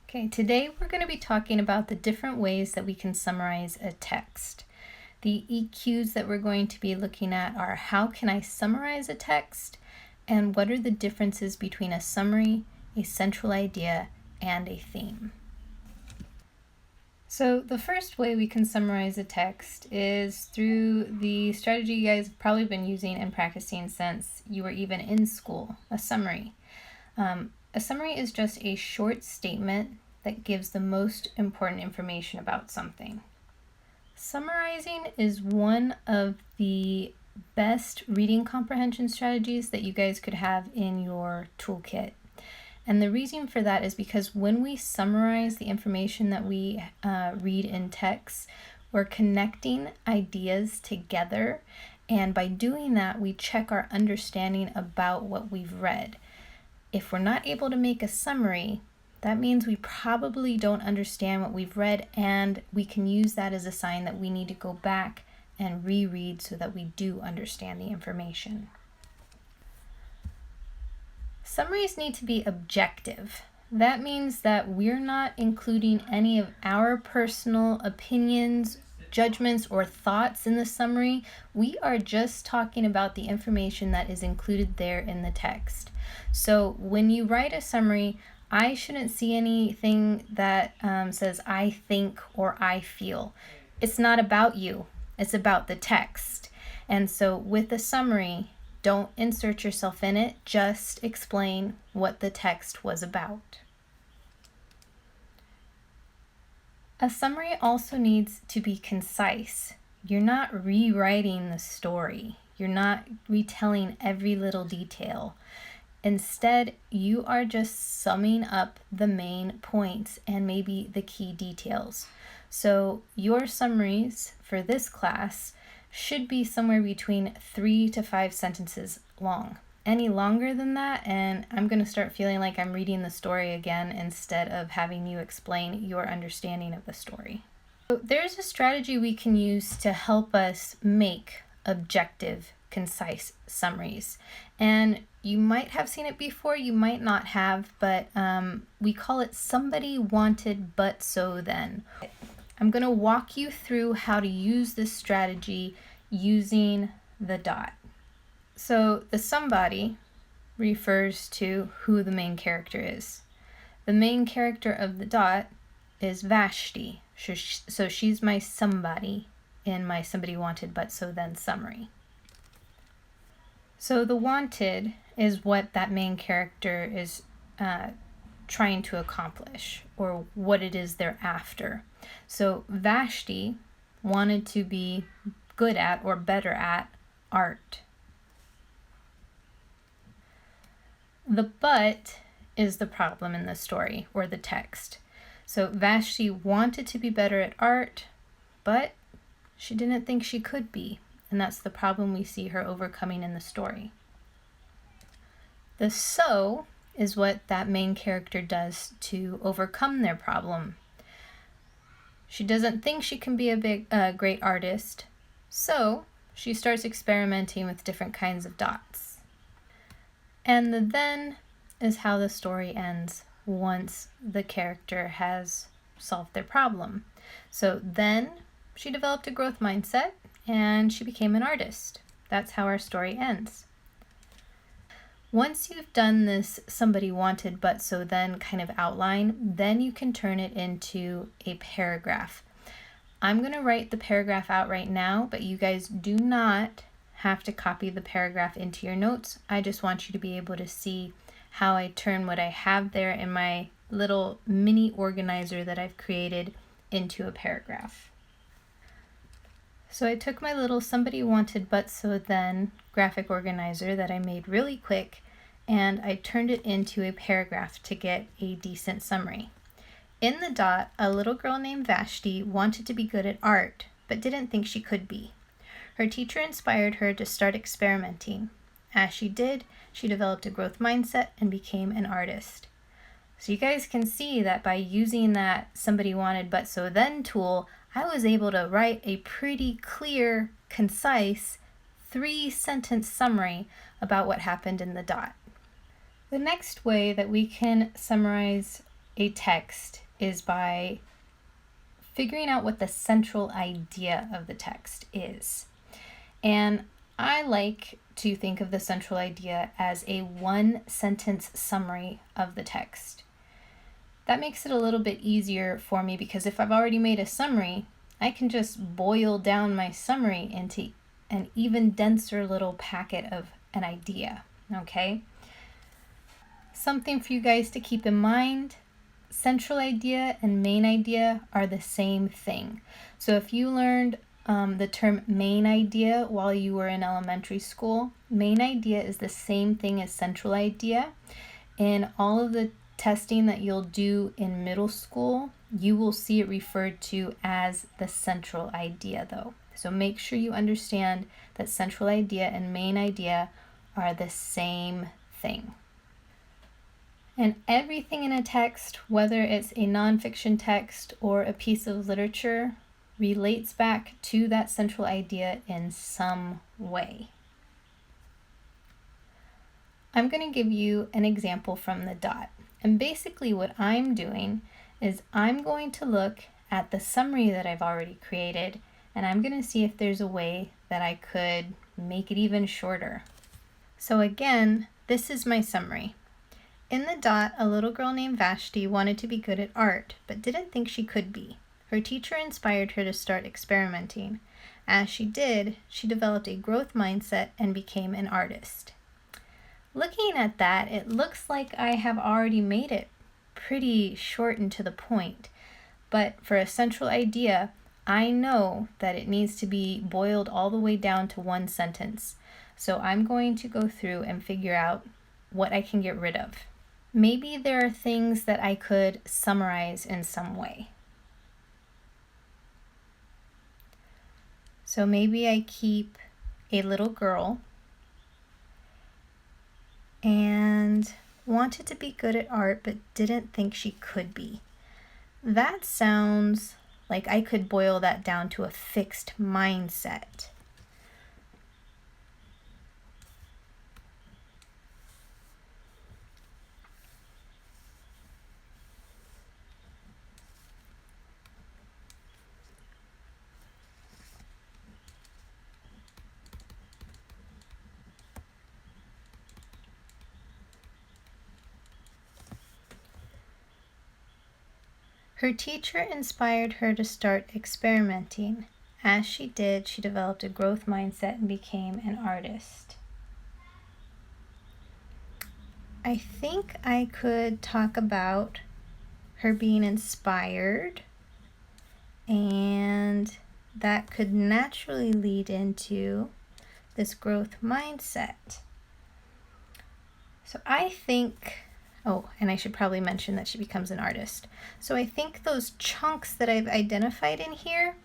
Okay, today we're going to be talking about the different ways that we can summarize a text. The EQs that we're going to be looking at are how can I summarize a text, and what are the differences between a summary, a central idea, and a theme. So the first way we can summarize a text is through the strategy you guys have probably been using and practicing since you were even in school, a summary. A summary is just a short statement that gives the most important information about something. Summarizing is one of the best reading comprehension strategies that you guys could have in your toolkit. And the reason for that is because when we summarize the information that we read in text, we're connecting ideas together. And by doing that, we check our understanding about what we've read. If we're not able to make a summary, that means we probably don't understand what we've read, and we can use that as a sign that we need to go back and reread so that we do understand the information. Summaries need to be objective. That means that we're not including any of our personal opinions, judgments, or thoughts in the summary. We are just talking about the information that is included there in the text. So when you write a summary, I shouldn't see anything that says I think or I feel. It's not about you. It's about the text. And so with a summary, don't insert yourself in it. Just explain what the text was about. A summary also needs to be concise. You're not rewriting the story. You're not retelling every little detail. Instead, you are just summing up the main points and maybe the key details. So your summaries for this class should be somewhere between 3 to 5 sentences long. Any longer than that, and I'm going to start feeling like I'm reading the story again instead of having you explain your understanding of the story. So there's a strategy we can use to help us make objective, concise summaries. And you might have seen it before, you might not have, but we call it somebody wanted but so then. I'm going to walk you through how to use this strategy using the dot. So the somebody refers to who the main character is. The main character of the dot is Vashti, so she's my somebody in my somebody wanted but so then summary. So the wanted is what that main character is trying to accomplish, or what it is they're after. So Vashti wanted to be good at or better at art. The but is the problem in the story or the text. So Vashti wanted to be better at art, but she didn't think she could be. And that's the problem we see her overcoming in the story. The so is what that main character does to overcome their problem. She doesn't think she can be a great artist, so she starts experimenting with different kinds of dots. And the then is how the story ends once the character has solved their problem. So then she developed a growth mindset and she became an artist. That's how our story ends. Once you've done this somebody wanted but so then kind of outline, then you can turn it into a paragraph. I'm going to write the paragraph out right now, but you guys do not have to copy the paragraph into your notes. I just want you to be able to see how I turn what I have there in my little mini organizer that I've created into a paragraph. So I took my little somebody wanted but so then graphic organizer that I made really quick, and I turned it into a paragraph to get a decent summary. In the dot, a little girl named Vashti wanted to be good at art, but didn't think she could be. Her teacher inspired her to start experimenting. As she did, she developed a growth mindset and became an artist. So you guys can see that by using that somebody wanted but so then tool, I was able to write a pretty clear, concise, 3-sentence summary about what happened in the dot. The next way that we can summarize a text is by figuring out what the central idea of the text is. And I like to think of the central idea as a one-sentence summary of the text. That makes it a little bit easier for me because if I've already made a summary, I can just boil down my summary into an even denser little packet of an idea, okay? Something for you guys to keep in mind, central idea and main idea are the same thing. So if you learned the term main idea while you were in elementary school, main idea is the same thing as central idea. In all of the testing that you'll do in middle school, you will see it referred to as the central idea though. So make sure you understand that central idea and main idea are the same thing. And everything in a text, whether it's a nonfiction text or a piece of literature, relates back to that central idea in some way. I'm going to give you an example from the dot. And basically what I'm doing is I'm going to look at the summary that I've already created, and I'm going to see if there's a way that I could make it even shorter. So again, this is my summary. In the dot, a little girl named Vashti wanted to be good at art, but didn't think she could be. Her teacher inspired her to start experimenting. As she did, she developed a growth mindset and became an artist. Looking at that, it looks like I have already made it pretty short and to the point. But for a central idea, I know that it needs to be boiled all the way down to one sentence. So I'm going to go through and figure out what I can get rid of. Maybe there are things that I could summarize in some way. So maybe I keep a little girl and wanted to be good at art but didn't think she could be. That sounds like I could boil that down to a fixed mindset. Her teacher inspired her to start experimenting. As she did, she developed a growth mindset and became an artist. I think I could talk about her being inspired, and that could naturally lead into this growth mindset. So I think, oh, and I should probably mention that she becomes an artist. So I think those chunks that I've identified in here,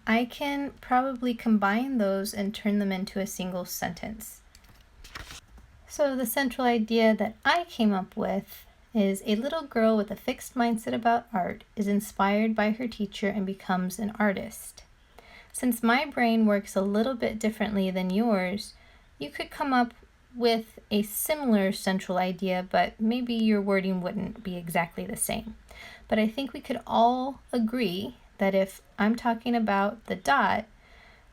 I can probably combine those and turn them into a single sentence. So the central idea that I came up with is a little girl with a fixed mindset about art is inspired by her teacher and becomes an artist. Since my brain works a little bit differently than yours, you could come up with a similar central idea, but maybe your wording wouldn't be exactly the same. But I think we could all agree that if I'm talking about the dot,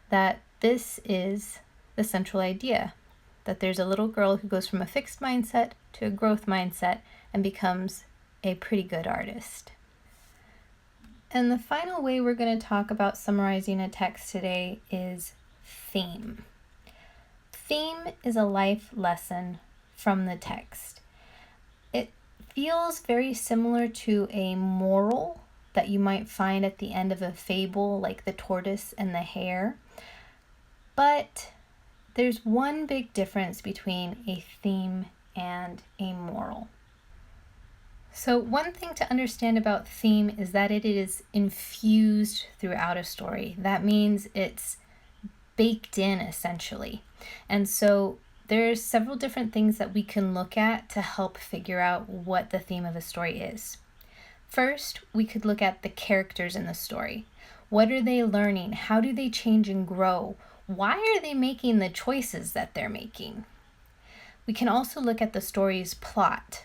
that this is the central idea, that there's a little girl who goes from a fixed mindset to a growth mindset and becomes a pretty good artist. And the final way we're going to talk about summarizing a text today is theme. Theme is a life lesson from the text. It feels very similar to a moral that you might find at the end of a fable like the tortoise and the hare. But there's one big difference between a theme and a moral. So one thing to understand about theme is that it is infused throughout a story. That means it's baked in essentially. And so there's several different things that we can look at to help figure out what the theme of a story is. First, we could look at the characters in the story. What are they learning? How do they change and grow? Why are they making the choices that they're making? We can also look at the story's plot.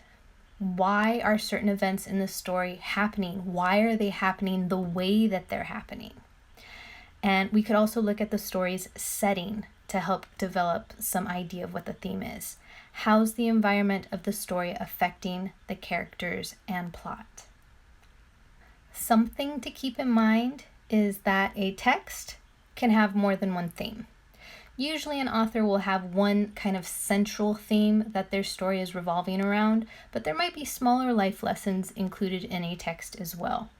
Why are certain events in the story happening? Why are they happening the way that they're happening? And we could also look at the story's setting to help develop some idea of what the theme is. How's the environment of the story affecting the characters and plot? Something to keep in mind is that a text can have more than one theme. Usually an author will have one kind of central theme that their story is revolving around, but there might be smaller life lessons included in a text as well.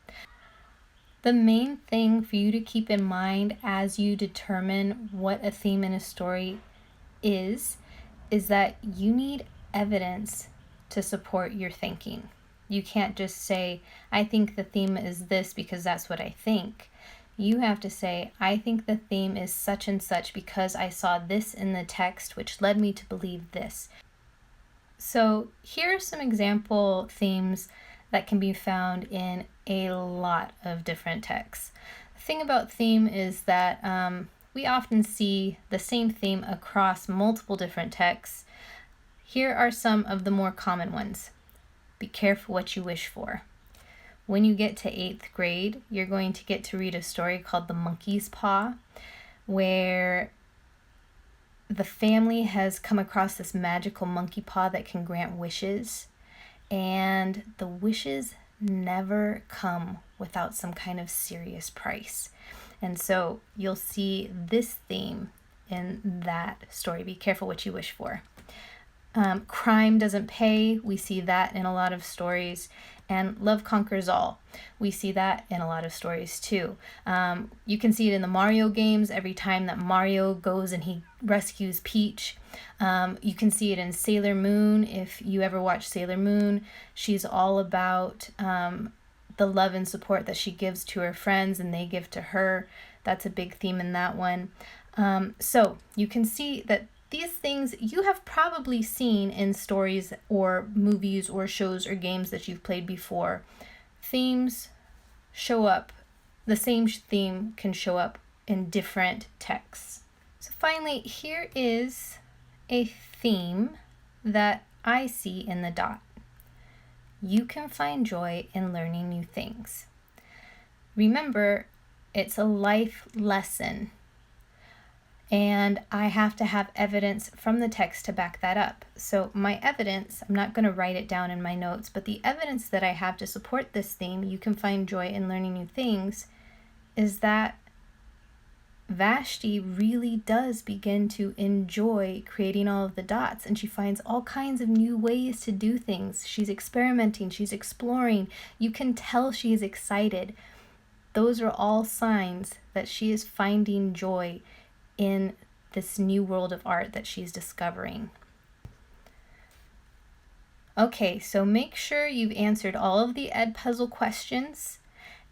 The main thing for you to keep in mind as you determine what a theme in a story is that you need evidence to support your thinking. You can't just say, I think the theme is this because that's what I think. You have to say, I think the theme is such and such because I saw this in the text, which led me to believe this. So here are some example themes that can be found in a lot of different texts. The thing about theme is that we often see the same theme across multiple different texts. Here are some of the more common ones. Be careful what you wish for. When you get to 8th grade, you're going to get to read a story called The Monkey's Paw, where the family has come across this magical monkey paw that can grant wishes, and the wishes never come without some kind of serious price. And so you'll see this theme in that story. Be careful what you wish for. Crime doesn't pay. We see that in a lot of stories. And love conquers all. We see that in a lot of stories too. You can see it in the Mario games every time that Mario goes and he rescues Peach. You can see it in Sailor Moon. If you ever watch Sailor Moon, she's all about the love and support that she gives to her friends and they give to her. That's a big theme in that one. So you can see that these things you have probably seen in stories or movies or shows or games that you've played before. Themes show up. The same theme can show up in different texts. So finally, here is a theme that I see in the dot. You can find joy in learning new things. Remember, it's a life lesson. And I have to have evidence from the text to back that up. So my evidence, I'm not going to write it down in my notes, but the evidence that I have to support this theme, you can find joy in learning new things, is that Vashti really does begin to enjoy creating all of the dots, and she finds all kinds of new ways to do things. She's experimenting, she's exploring. You can tell she is excited. Those are all signs that she is finding joy in this new world of art that she's discovering. Okay, so make sure you've answered all of the Edpuzzle questions,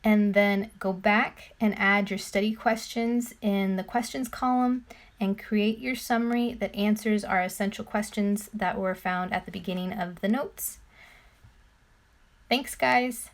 and then go back and add your study questions in the questions column and create your summary that answers our essential questions that were found at the beginning of the notes. Thanks, guys.